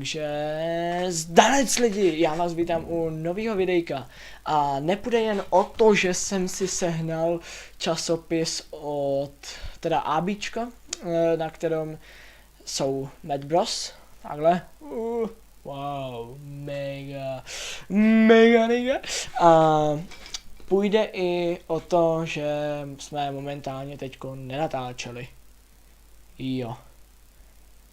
Takže zdanec lidi, já vás vítám u nového videjka a nepůjde jen o to, že jsem si sehnal časopis od teda ABčko, na kterém jsou Mad Bros, takhle, wow, mega. A půjde i o to, že jsme momentálně teďko nenatáčeli. Jo.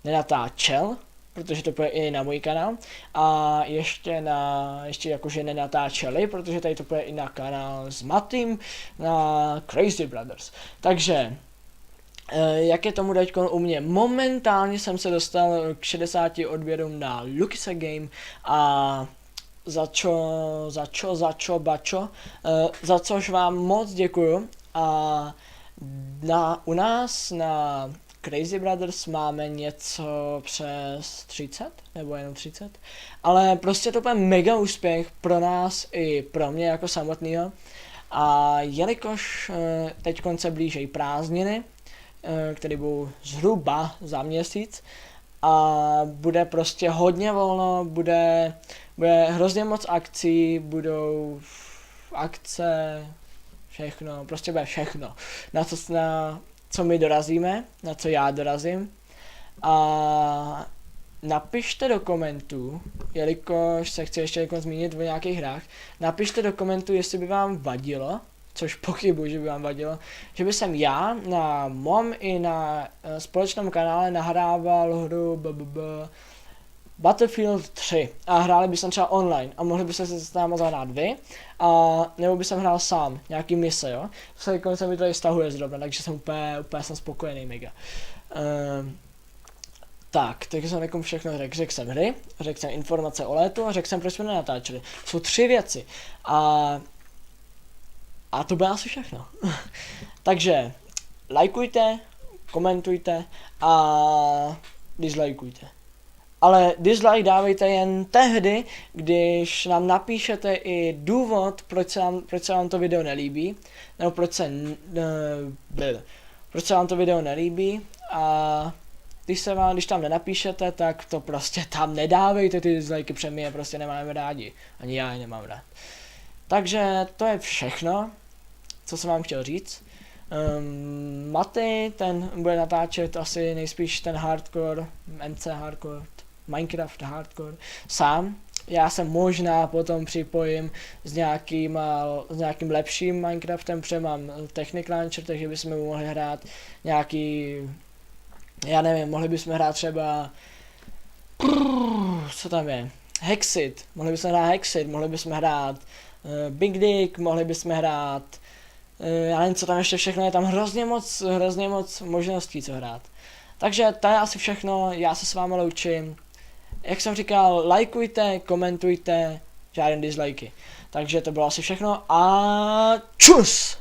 Nenatáčel, protože to půjde i na můj kanál. A ještě jakože nenatáčeli, protože tady to půjde i na kanál s Matým, na Crazy Brothers. Takže, jak je tomu teďko u mě? Momentálně jsem se dostal k 60 odběrům na Lukisa Game a za což vám moc děkuju. A u nás na Crazy Brothers máme něco přes 30, nebo jenom 30, ale prostě to bude mega úspěch pro nás i pro mě jako samotného. A jelikož teď se blíží prázdniny, které budou zhruba za měsíc, a bude prostě hodně volno, bude hrozně moc akcí, budou akce, všechno, prostě bude všechno, na co my dorazíme, na co já dorazím. A napište do komentů, jelikož se chci ještě zmínit o nějakých hrách, napište do komentů, jestli by vám vadilo, což pochybuji, že by vám vadilo, že by jsem já na mom i na společném kanále nahrával hru Battlefield 3 a hráli bychom třeba online a mohli byste se s náma zahrát vy, a nebo bych jsem hrál sám, nějaký mise, jo. Se mi tady stahuje zrovna, takže jsem úplně jsem spokojený mega. Tak, takže jsem někomu všechno řekl jsem hry, řekl jsem informace o létu a řekl jsem, proč jsme nenatáčeli. Jsou 3 věci a to bude asi všechno. Takže lajkujte, komentujte a dislajkujte. Ale dislike dávejte jen tehdy, když nám napíšete i důvod, proč se vám to video nelíbí, nebo proč se vám to video nelíbí, a když tam nenapíšete, tak to prostě tam nedávejte ty dislikey, protože my je prostě nemáme rádi, ani já je nemám rád. Takže to je všechno, co jsem vám chtěl říct. Maty, ten bude natáčet asi nejspíš ten hardcore, MC hardcore, Minecraft hardcore sám. Já se možná potom připojím s nějakým lepším Minecraftem, protože mám Technic Launcher, takže bychom mohli hrát nějaký, já nevím, mohli bychom hrát třeba, co tam je, Hexit, mohli bychom hrát Big Dick, mohli bychom hrát, já nevím, co tam ještě všechno je, tam hrozně moc možností, co hrát. Takže to je asi všechno, já se s vámi loučím. Jak jsem říkal, lajkujte, komentujte, žádný dislikey. Takže to bylo asi všechno a čus!